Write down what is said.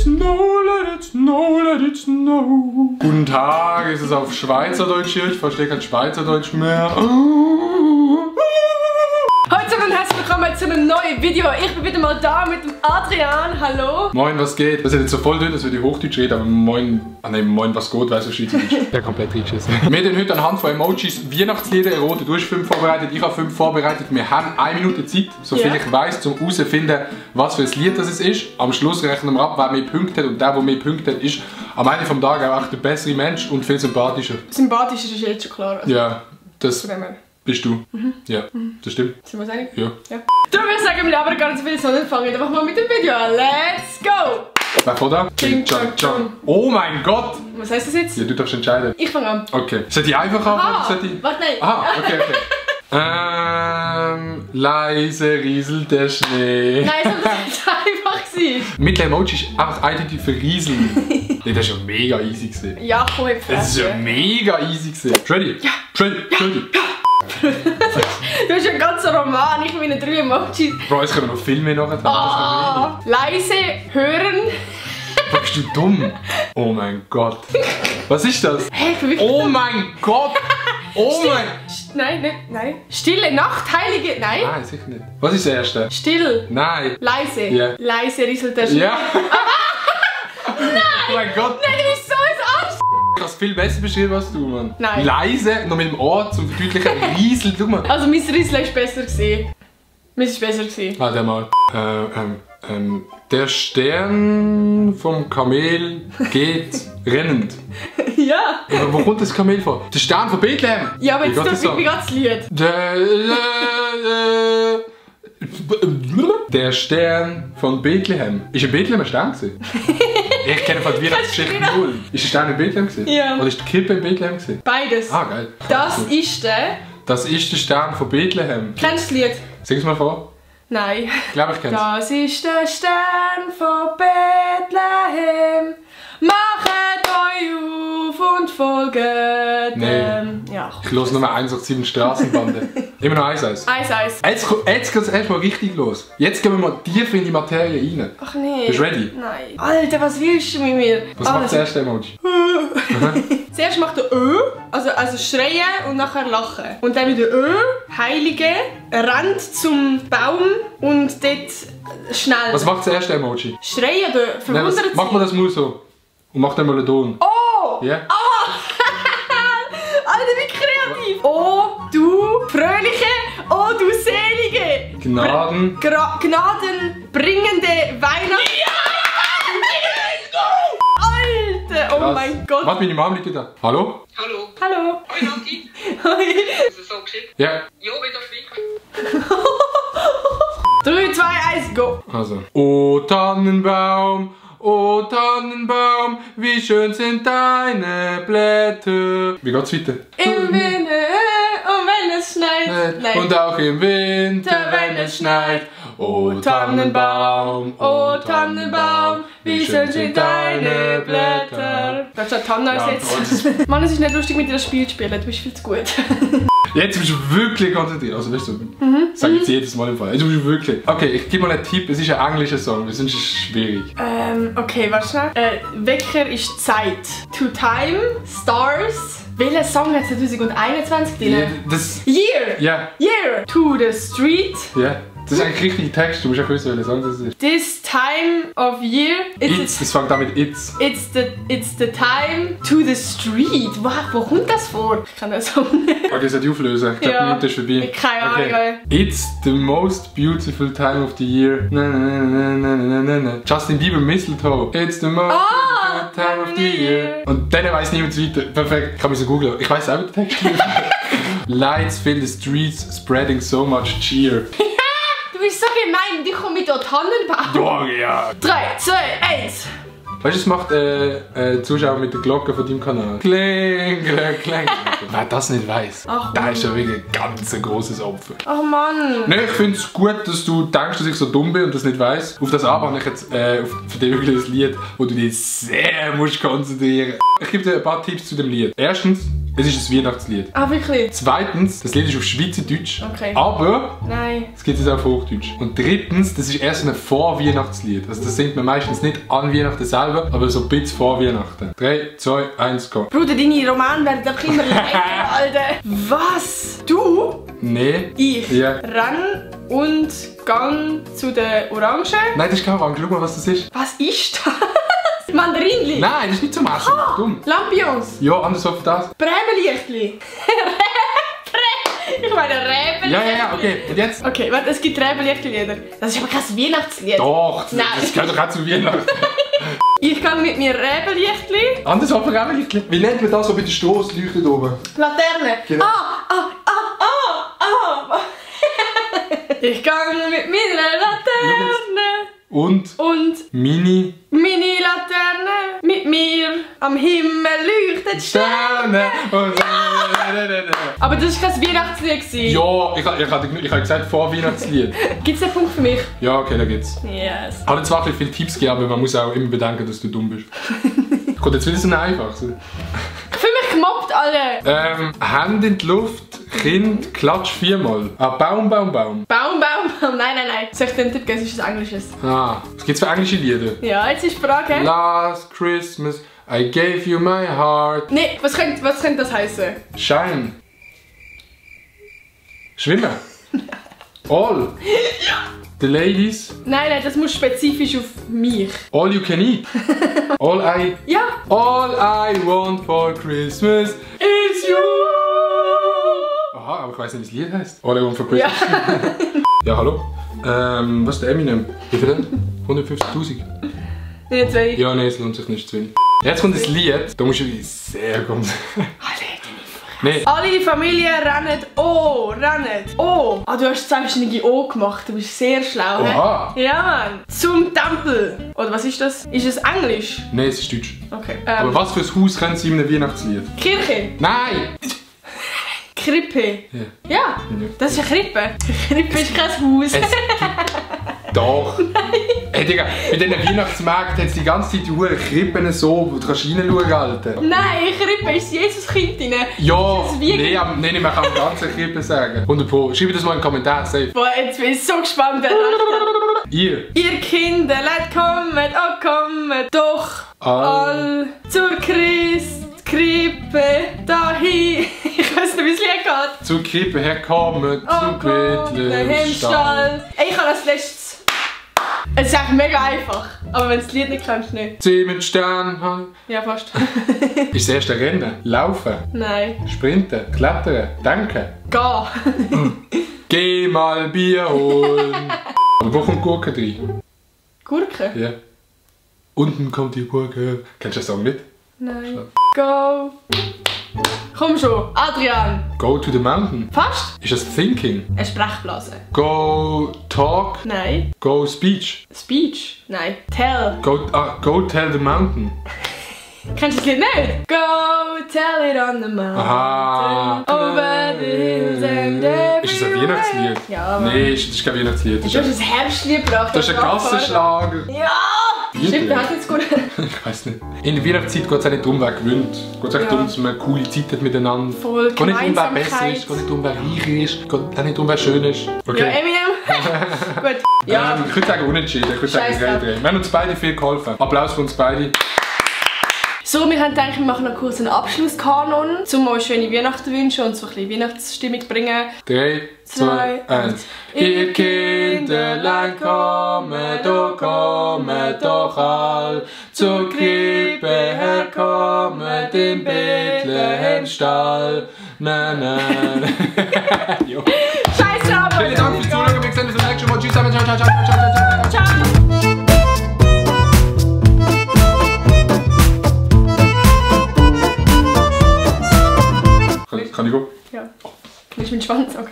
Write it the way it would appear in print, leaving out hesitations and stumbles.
snow, let it snow, let it snow. Guten Tag, ist es auf Schweizerdeutsch hier? Ich verstehe kein Schweizerdeutsch mehr. Heute und herzlich willkommen zu einem neuen Video. Ich bin wieder mal da mit dem Adrian. Hallo. Moin, was geht? Das ist jetzt so voll dünn, dass wir die Hochdeutsch reden, aber moin, moin, was geht, weißt du, Schweizerdeutsch. Ja, komplett reingeschissen. Wir haben heute anhand von Emojis Weihnachtslieder erraten. Du hast 5 vorbereitet, ich habe 5 vorbereitet. Wir haben 1 Minute Zeit, soviel ich weiss, um herauszufinden, was für ein Lied das ist. Am Schluss rechnen wir ab, wer mehr Punkte hat, und der mehr Punkte hat, ist am Ende des Tages auch der bessere Mensch und viel sympathischer. Sympathischer ist jetzt schon klar. Also ja, das bist du. Ja, das stimmt. Sind wir uns einig? Ja. Darum würde ich sagen, wir labern gar nicht so viel, sondern fangen einfach mal mit dem Video an. Let's go! Wer vor da? Ching Chong Chong. Oh mein Gott! Was heißt das jetzt? Ja, du darfst entscheiden. Ich fange an. Okay. Sollte ich einfach anfangen? Sollte ich... Warte, nein. Aha, okay. Leise rieselt der Schnee. Nein, es soll das einfach sein. Mit dem Emoji ist einfach eindeutig für rieseln. Nee, das ist ja mega easy gewesen. Ja, komm, ich Das ist ja mega easy gewesen. Ready? Ja. Ready? Du hast ja ganz so Roman, ich meine 3 Emojis. Bro, jetzt können wir noch viel mehr nachher. Leise hören. Bist du dumm? Oh mein Gott. Was ist das? Hey, ich bin wirklich Oh dumm. mein Gott! Oh mein... Nein, nicht, nein. Stille Nacht, heilige, nein. Nein, sicher nicht. Was ist das erste? Still. Nein. Leise. Ja. Leise rieselt der Schnee. Ja. Oh mein Gott. Nein, du bist so ein Arsch. Ich habe es viel besser beschrieben als du, Mann. Nein. Leise, noch mit dem Ohr zum verdeutlichen Riesel, du mal. Also mein Riesel ist besser gewesen. Meins ist besser gewesen. Warte mal. Der Stern vom Kamel geht rennend. Ja. Aber wo kommt das Kamel vor? Der Stern von Bethlehem. Ja, aber Wie jetzt geht das wie geht das Lied? Der Stern von Bethlehem. Ist ein Bethlehem ein Stern gewesen? Ich kenne von der Weihnachtsgeschichte null. Ist der Stern in Bethlehem gewesen? Ja. Oder ist die Krippe in Bethlehem gewesen? Beides. Ah, geil. Das ist der... Das ist der Stern von Bethlehem. Kennst du das Lied? Sing es mal vor. Nein. Ich glaube, ich kenne es. Das ist der Stern von Bethlehem. Machet euch auf und folget dem. Ja. Ich höre Nummer 187 Straßenbande. Immer noch 1-1. 1-1. Jetzt geht es erstmal richtig los. Jetzt gehen wir mal tief in die Materie rein. Ach nee. Bist du ready? Nein. Alter, was willst du mit mir? Was macht das erste Emoji? Zuerst macht er also schreien und nachher lachen. Und dann wieder Heilige, rennt zum Baum und dort schnell. Was macht das erste Emoji? Schreien oder verwundert sich. Mach mal das mal so. Und mach dann mal einen Ton. Oh! Ja? Alter, wie kreativ! Oh, du Fröhliche! Oh, du Selige! Gnaden. Gnadenbringende Weihnachten! Ja! Alter, oh mein Gott! Warte, meine Mom liegt da. Hallo? Hallo. Hallo! Hoi Nati. Hoi! Ist es so geschickt? Ja. Jo, bin doch schwierig. 3, 2, 1, go! Also. O Tannenbaum, wie schön sind deine Blätter. Wie geht's weiter? Im Winter und wenn es schneit. Nein. Und auch im Winter, wenn es schneit. O Tannenbaum, wie schön sind deine Blätter. Da steht Tanne jetzt. Mann, es ist nicht lustig mit dir das Spiel zu spielen, du bist viel zu gut. Jetzt bist du wirklich konzentriert. Also weißt du, sag ich jedes Mal im Fall. Jetzt bist du wirklich. Okay, ich gebe mal einen Tipp, es ist ein englischer Song, sonst ist es schwierig. Okay, warte schnell. Wecker ist Zeit. To Time, Stars. Welcher Song hat 2021 drin? Das. Year! Ja. Year! To the street. Ja. Das ist eigentlich richtig Text, du musst auch wissen, welcher Song das ist. This time of year. It's, das fängt an mit It's. It's the time to the street. Wo kommt das vor? Ich kann das Song nicht. Okay, das sollte ich auflösen. Ich glaube, Ja. die Minute ist vorbei. Keine Ahnung. Okay. It's the most beautiful time of the year. Na, na, na, na, na, na, na. Justin Bieber, Mistletoe. It's the most beautiful time of the year. Und dann weiss niemand weiter. Perfekt. Ich kann mich so googeln. Ich weiss auch den Text nicht. Lights fill the streets, spreading so much cheer. Du bist so gemein, ich komme mit der Tannenbaum. Oh ja. 3, 2, 1. Weißt du, das macht Zuschauer mit der Glocke von deinem Kanal. Kling, kling, kling. Wer das nicht weiss, Ach, der ist ja wirklich ein ganz großes Opfer. Oh Mann. Ne, ich finde es gut, dass du denkst, dass ich so dumm bin und das nicht weiss. Auf das aber habe ich jetzt für dich wirklich ein Lied, wo du dich sehr musst konzentrieren. Ich gebe dir ein paar Tipps zu dem Lied. Erstens, Es ist ein Weihnachtslied. Ah, wirklich? Zweitens, das Lied ist auf Schweizerdeutsch. Okay. Aber Nein. es gibt es auch auf Hochdeutsch. Und drittens, das ist erst ein Vorweihnachtslied. Also das singt man meistens nicht an Weihnachten selber, aber so ein bisschen vor Weihnachten. 3, 2, 1, go. Bruder, deine Romane werden doch immer länger, Alter. Was? Du? Nee. Ich? Ja. Renn und gang zu der Orange. Nein, das ist kein Orange. Schau mal, was das ist. Was ist das? Mandarinli? Nein, das ist nicht zum Essen. Dumm. Lampions? Ja, anders auf das. Prämelichtli? Ich meine Räbelichtli. Ja, okay. Und jetzt? Okay, warte, es gibt Räbelichtli-Lieder. Das ist aber kein Weihnachtslied. Doch, Nein. das gehört doch auch zu Weihnachten. Ich kann mit mir Räbelichtli. Anders auf Räbelichtli. Wie nennt man das, so bei der Strasse leuchtet oben? Laterne. Genau. Ich gang mit meiner Laterne. Und? Mini Mini-Laterne. Mit mir am Himmel leuchtet Sterne. Aber das war kein Weihnachtslied. Ja, ich hab gesagt Vorweihnachtslied. Gibt's einen Punkt für mich? Ja, okay, da geht's. Yes. Ich habe zwar ein bisschen viele Tipps gegeben, aber man muss auch immer bedenken, dass du dumm bist. Kommt jetzt wieder so einfach. So. Ich fühle mich gemobbt, alle. Hände in die Luft, Kind, klatsch 4-mal. Ah, Baum. Baum. Nein. Soll ich dir einen Tipp geben? Es ist ein Englisches. Ah, was gibt's für englische Lieder? Ja, jetzt ist die Frage. Last Christmas, I gave you my heart. Nee, was könnte das heißen? Shine. Schwimmen. All. The ladies. Nein, das muss spezifisch auf mich. All you can eat. All I want for Christmas is you. Aha, aber ich weiss nicht, wie das Lied heisst. All I want for Christmas. Ja, hallo. Was ist der Eminem? Wie viel denn? 150.000? Nicht zu wenig. Ja, nein, es lohnt sich nicht zu wenig. Jetzt kommt das Lied, da musst du sehr gut. Nee. Alle Familien rennen. Oh. Ah, du hast zwei verschiedene O gemacht. Du bist sehr schlau, hä? Oha. Ja, Mann. Zum Tempel. Oder was ist das? Ist es Englisch? Nein, es ist Deutsch. Okay. Aber was für ein Haus kennen Sie in einem Weihnachtslied? Kirche. Nein! Krippe. Ja. Ja, das ist eine Krippe. Eine Krippe ist kein Haus. Doch. Hey Digga, bei diesen Weihnachtsmärkten hat es die ganze Zeit die hohen Krippen so, wo du reinschauen kannst, Alter. Nein, Krippe ist Jesuskind drin. Ja, nein, man kann die ganze Krippe sagen. 100%. Schreib das mal in den Kommentaren, safe. Boah, jetzt bin ich so gespannt, wer recht hat. Ihr Kinder, kommet, oh kommet, doch all zur Krippe dahin. Ich weiss nicht, wie es Lied geht. Zur Krippe herkommen, zu Bethlehemstall. Ich habe das letztes. Es ist eigentlich mega einfach, aber wenn du das Lied nicht kennst, nicht. 7 Sterne. Ja, fast. Ist das erste Rennen? Laufen? Nein. Sprinten? Klettern? Denken? Geh. Geh mal Bier holen. Aber wo kommt Gurke rein? Gurke? Ja. Unten kommt die Gurke. Kennst du den Song mit? Nein. Go. Komm schon, Adrian. Go to the mountain. Fast? Ist das Thinking? Eine Sprechblase. Go talk. Nein. Go speech. Speech? Nein. Tell. Go tell the mountain. Kennst du das Lied nicht? Go tell it on the mountain. Aha. Over the hills and everywhere. Ist das ein Weihnachtslied? Ja, Mann. Nein, das ist kein Weihnachtslied. Du hast ein Herbstlied gebracht. Das ist ein Gassenschlager. Ja! Stimmt, der hat jetzt gut. Ich weiß nicht. In der Weihnachtszeit geht es auch nicht darum, wer gewinnt. Es geht darum, dass man eine coole Zeit hat miteinander. Voll geht nicht darum, wer besser ist, geht nicht darum, wer reicher ist, geht auch nicht darum, wer schön ist. Okay. Ja, Eminem. Gut. Ja. Ich würde sagen unentschieden, ich würde sagen 3-3. Wir haben uns beide viel geholfen. Applaus für uns beide. So, wir haben gedacht, wir machen noch kurz einen Abschlusskanon, um euch schöne Weihnachten zu wünschen und so ein bisschen Weihnachtsstimmung zu bringen. 3, 2, 1. Ihr Kinderlein kommet, oh kommet doch all zur Krippe herkommet in Bethlehemstall. Na. Scheiße, aber! Vielen Dank fürs Zuschauen, wir sehen uns beim nächsten Mal. Tschüss zusammen, ciao. Ciao! Kann ich gehen? Ja. Willst du meinen Schwanz? Okay.